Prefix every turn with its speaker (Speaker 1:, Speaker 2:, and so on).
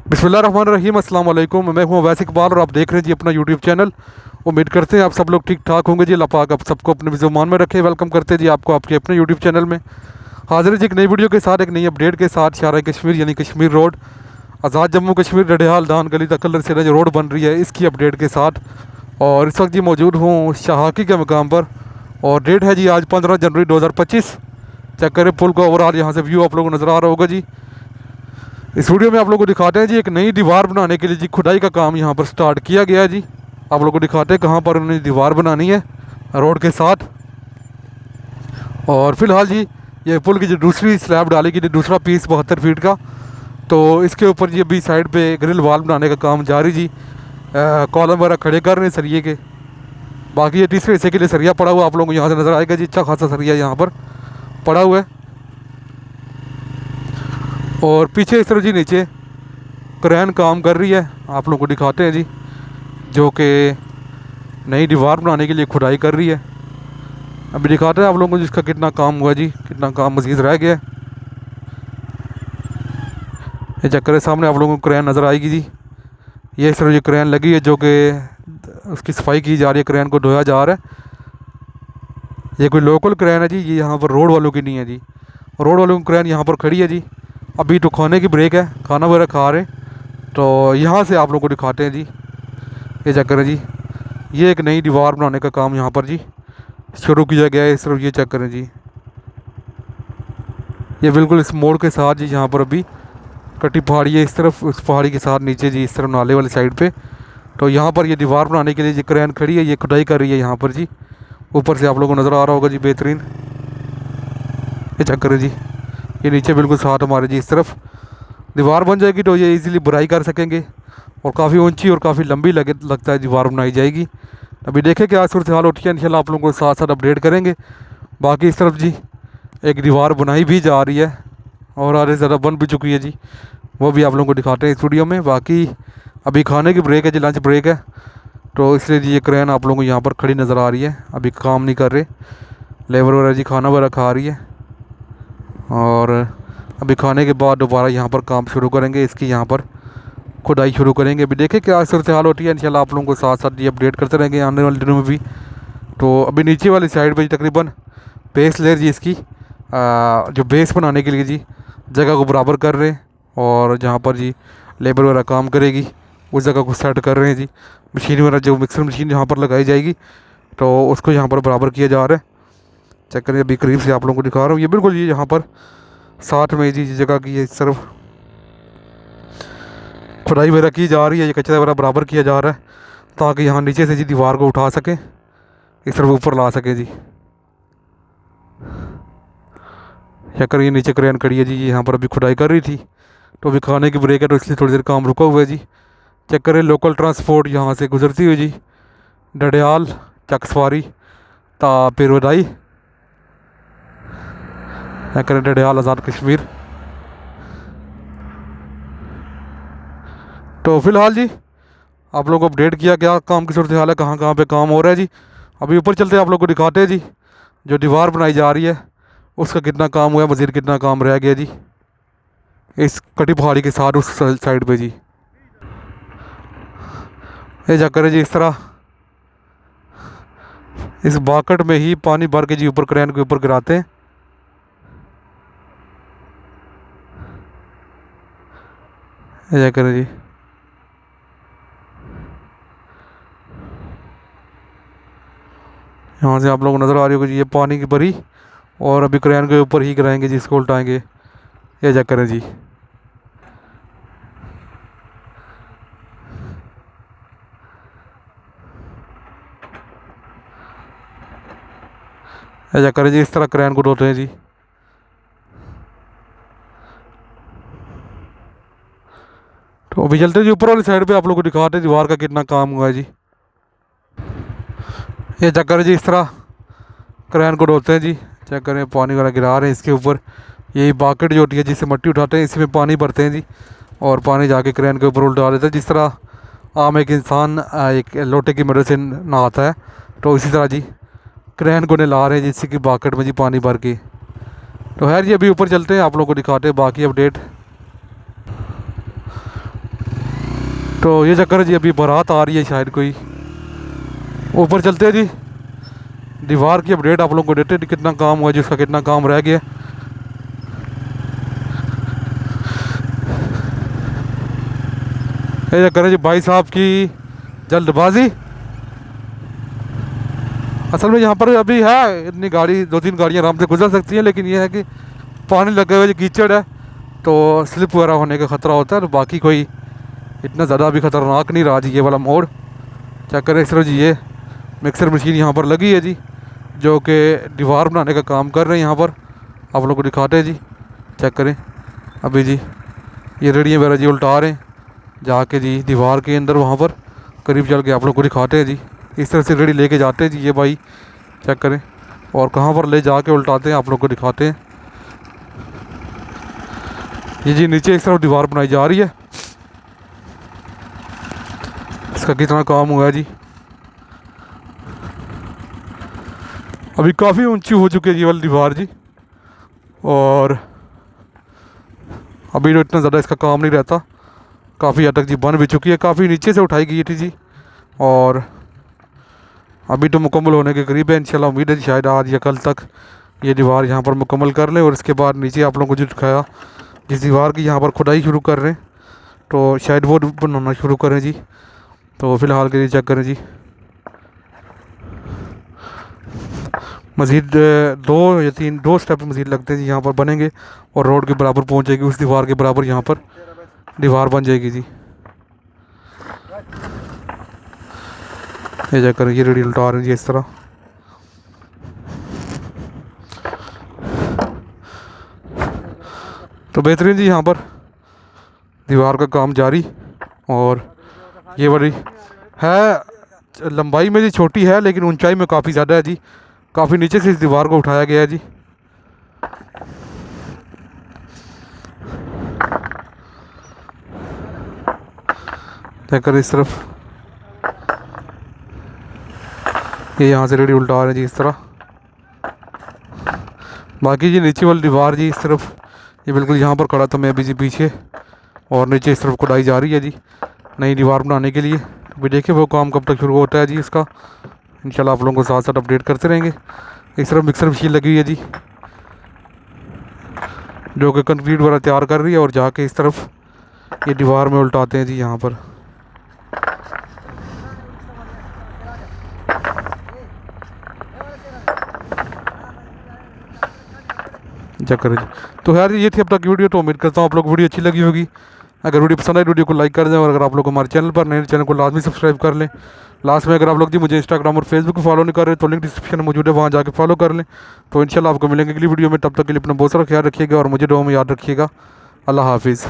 Speaker 1: बिस्मिल्लाहिर्रहमानिर्रहीम, अस्सलाम वालेकुम। मैं हूं अवैस इकबाल और आप देख रहे हैं जी अपना यूट्यूब चैनल। उम्मीद करते हैं आप सब लोग ठीक ठाक होंगे जी। अल्लाह पाक आप सबको अपने ज़ुबान में रखे। वेलकम करते हैं जी आपको आपके अपने यूट्यूब चैनल में। हाजिर है जी एक नई वीडियो के साथ, एक नई अपडेट के साथ। शारा कश्मीर यानी कश्मीर रोड, आज़ाद जम्मू कश्मीर, डडेहाल दान गली तकल्लर से जो रोड बन रही है, इसकी अपडेट के साथ। और इस वक्त जी मौजूद हूँ शाहाकी के मकाम पर और डेट है जी आज 15 जनवरी 2025। चेक करें पुल का ओवरऑल यहाँ से व्यू आप लोगों को नज़र आ रहा होगा जी। इस वीडियो में आप लोगों को दिखाते हैं जी एक नई दीवार बनाने के लिए जी खुदाई का काम यहाँ पर स्टार्ट किया गया है जी। आप लोगों को दिखाते हैं कहाँ पर उन्होंने दीवार बनानी है रोड के साथ। और फिलहाल जी ये पुल की जो दूसरी स्लैब डालेगी जी, दूसरा पीस 72 फीट का, तो इसके ऊपर जी अभी साइड पे ग्रिल वाल बनाने का काम जारी जी। कॉलम वगैरह खड़े कर रहे हैं सरिये के। बाकी ये तीसरे हिस्से के लिए सरिया पड़ा हुआ आप लोगों को यहाँ से नज़र आएगा जी। अच्छा खासा सरिया यहाँ पर पड़ा हुआ है। और पीछे इस तरफ जी नीचे क्रेन काम कर रही है, आप लोगों को दिखाते हैं जी, जो कि नई दीवार बनाने के लिए खुदाई कर रही है। अभी दिखाते हैं आप लोगों को जिसका कितना काम हुआ जी, कितना काम मज़ीद रह गया है। ये चक्कर है, सामने आप लोगों को क्रेन नज़र आएगी जी। ये इस तरह जो क्रेन लगी है, जो कि उसकी सफाई की जा रही है, क्रेन को धोया जा रहा है। ये कोई लोकल क्रेन है जी, ये यहाँ पर रोड वालों की नहीं है जी। रोड वालों की क्रेन यहाँ पर खड़ी है जी। अभी तो खाने की ब्रेक है, खाना वगैरह खा रहे, तो यहाँ से आप लोगों को दिखाते हैं जी। ये चक्कर है जी, ये एक नई दीवार बनाने का काम यहाँ पर जी शुरू किया गया है। इस तरफ ये चक्कर है जी, ये बिल्कुल इस मोड़ के साथ जी, यहाँ पर अभी कटी पहाड़ी है इस तरफ, उस पहाड़ी के साथ नीचे जी इस तरफ नाले वाली साइड पे। तो यहाँ पर ये दीवार बनाने के लिए जी क्रेन खड़ी है, ये खुदाई कर रही है यहाँ पर जी। ऊपर से आप लोगों को नज़र आ रहा होगा जी बेहतरीन। ये चक्कर है जी, ये नीचे बिल्कुल साथ हमारे जी इस तरफ दीवार बन जाएगी, तो ये इजीली बुराई कर सकेंगे। और काफ़ी ऊंची और काफ़ी लंबी लगता है दीवार बनाई जाएगी। अभी देखें क्या सूरत हाल होती है, इंशाल्लाह आप लोगों को साथ साथ अपडेट करेंगे। बाकी इस तरफ जी एक दीवार बनाई भी जा रही है और आधे ज़्यादा बन भी चुकी है जी, वो भी आप लोगों को दिखाते हैं इस वीडियो में। बाकी अभी खाने की ब्रेक है जी, लंच ब्रेक है, तो इसलिए जी ये क्रेन आप लोगों को यहाँ पर खड़ी नज़र आ रही है। अभी काम नहीं कर रहे, लेबर वगैरह जी खाना वगैरह खा रही है। और अभी खाने के बाद दोबारा यहाँ पर काम शुरू करेंगे, इसकी यहाँ पर खुदाई शुरू करेंगे। अभी देखें क्या सूरत हाल होती है, इंशाल्लाह आप लोगों को साथ साथ ये अपडेट करते रहेंगे आने वाले दिनों में भी। तो अभी नीचे वाली साइड पे तकरीबन बेस लेयर जी इसकी जो बेस बनाने के लिए जी जगह को बराबर कर रहे हैं। और जहाँ पर जी लेबर वगैरह काम करेगी उस जगह को सेट कर रहे हैं जी। मशीन वगैरह जो मिक्सर मशीन यहाँ पर लगाई जाएगी, तो उसको यहाँ पर बराबर किया जा रहा है। चेक करिए, अभी करीब से आप लोगों को दिखा रहा हूँ। ये बिल्कुल ये यहाँ पर साथ में जी जगह की है, इस तरफ खुदाई वगैरह की जा रही है, ये कचरा वगैरह बराबर किया जा रहा है, ताकि यहाँ नीचे से जी दीवार को उठा सकें, इस तरफ ऊपर ला सके जी। चेक करिए नीचे क्रेन खड़ी है जी, यहाँ पर अभी खुदाई कर रही थी, तो अभी खाने की ब्रेक है, तो इसलिए थोड़ी देर काम रुका हुआ है जी। चेक करें लोकल ट्रांसपोर्ट यहाँ से गुजरती हुई जी डडियाल चकसवारी ता पिरवदाई। चेक करें डडियाल आज़ाद कश्मीर। तो फिलहाल जी आप लोगों को अपडेट किया क्या काम की सूरत हाल है, कहाँ कहाँ पे काम हो रहा है जी। अभी ऊपर चलते हैं, आप लोग को दिखाते हैं जी जो दीवार बनाई जा रही है उसका कितना काम हुआ है, मज़ीद कितना काम रह गया जी इस कटी पहाड़ी के साथ उस साइड पे जी। ये चक्कर है जी, इस तरह इस बाकट में ही पानी भर के जी ऊपर क्रेन के ऊपर गिराते हैं। ये चक्कर है जी, यहाँ से आप लोगों को नज़र आ रही होगी जी ये पानी की भरी, और अभी क्रेन के ऊपर ही गिराएंगे जी, इसको उल्टाएंगे। ये चक्कर है जी, ये चक्कर है जी, इस तरह क्रेन को ढोते हैं जी। तो अभी चलते जी ऊपर वाली साइड पे, आप लोगों को दिखाते हैं दीवार का कितना काम हुआ है जी। ये चक्कर है जी, इस तरह क्रेन को ढोते हैं जी। चेक करें पानी वगैरह गिरा रहे हैं इसके ऊपर। यही बाकेट जो होती है जिससे मिट्टी उठाते हैं, इसमें पानी भरते हैं जी, और पानी जाके क्रेन के ऊपर उल्टा देते हैं। जिस तरह आम एक इंसान एक लोटे की मदद से नहाता है, तो इसी तरह जी क्रेन को नहला रहे हैं जिससे कि बाकेट में जी पानी भर के। तो खैर जी अभी ऊपर चलते हैं, आप लोगों को दिखाते हैं बाकी अपडेट। तो ये चक्कर है जी, अभी बारात आ रही है शायद कोई। ऊपर चलते हैं जी, दीवार की अपडेट आप लोगों को देते हैं कितना काम हुआ, जिसका कितना काम रह गया। ये चक्कर है जी भाई साहब की जल्दबाजी। असल में यहाँ पर अभी है इतनी गाड़ी, 2-3 गाड़ियाँ आराम से गुजर सकती हैं, लेकिन ये है कि पानी लगे हुए जो कीचड़ है तो स्लिप वगैरह होने का ख़तरा होता है। तो बाकी कोई इतना ज़्यादा भी ख़तरनाक नहीं रहा जी ये वाला मोड़। चेक करें इस तरह जी, ये मिक्सर मशीन यहाँ पर लगी है जी, जो कि दीवार बनाने का काम कर रहे हैं। यहाँ पर आप लोग को दिखाते हैं जी, चेक करें अभी जी, ये रेडियाँ वगैरह जी उल्टा रहे हैं जाके जी दीवार के अंदर, वहाँ पर करीब चल के आप लोग को दिखाते हैं जी। इस तरह से रेडी लेके जाते हैं जी ये भाई, चेक करें, और कहाँ पर ले जाके उल्टाते हैं आप लोग को दिखाते हैं। ये जी नीचे इस तरफ दीवार बनाई जा रही है, इसका कितना काम हुआ है जी। अभी काफ़ी ऊंची हो चुकी है ये वाली दीवार जी, और अभी तो इतना ज़्यादा इसका काम नहीं रहता, काफ़ी हद तक जी बन भी चुकी है। काफ़ी नीचे से उठाई गई थी जी, और अभी तो मुकम्मल होने के करीब है। इंशाल्लाह उम्मीद है जी शायद आज या कल तक ये दीवार यहाँ पर मुकम्मल कर लें। और इसके बाद नीचे आप लोगों को जो दिखाया, जिस दीवार की यहाँ पर खुदाई शुरू कर रहे हैं, तो शायद वो बनाना शुरू करें जी। तो फ़िलहाल के लिए चेक करें जी, मज़ीद 2 या 2 स्टेप मज़ीद लगते हैं जी, यहाँ पर बनेंगे और रोड के बराबर पहुँच जाएगी, उस दीवार के बराबर यहाँ पर दीवार बन जाएगी जी। ये चेक करें, ये रेडी उल्टा रहे हैं जी इस तरह। तो बेहतरीन जी, यहाँ पर दीवार का काम जारी। और ये बड़ी है, लंबाई में जी छोटी है, लेकिन ऊंचाई में काफ़ी ज़्यादा है जी। काफ़ी नीचे से इस दीवार को उठाया गया है जी। देखकर इस तरफ ये यहाँ से रेडी उल्टा रहे हैं जी इस तरह। बाकी जी नीचे वाली दीवार जी इस तरफ, ये बिल्कुल यहाँ पर खड़ा था मैं भी जी पीछे, और नीचे इस तरफ खुदाई जा रही है जी नई दीवार बनाने के लिए। तो भी देखिए वो काम कब तक शुरू होता है जी इसका, इंशाल्लाह आप लोगों को साथ साथ अपडेट करते रहेंगे। इस तरफ मिक्सर मशीन लगी हुई है जी, जो कि कंक्रीट वगैरह तैयार कर रही है, और जाके इस तरफ ये दीवार में उल्टाते हैं जी यहाँ पर। चक्कर जी, तो यार ये थी अब तक की वीडियो। तो उम्मीद करता हूँ आप लोग को वीडियो अच्छी लगी होगी। अगर वीडियो पसंद आए वीडियो को लाइक कर दें, और अगर आप लोग हमारे चैनल पर नए, चैनल को लाजमी सब्सक्राइब कर लें। लास्ट में अगर आप लोग जी मुझे इंस्टाग्राम और फेसबुक पर फॉलो नहीं कर रहे, तो लिंक डिस्क्रिप्शन में मौजूद है, वहाँ जाकर फॉलो कर लें। तो इंशाल्लाह आपको मिलेंगे अगली वीडियो में, तब तक के लिए अपना बहुत सारा ख्याल रखिएगा और मुझे दुआ में याद रखिएगा। अल्लाह हाफिज़।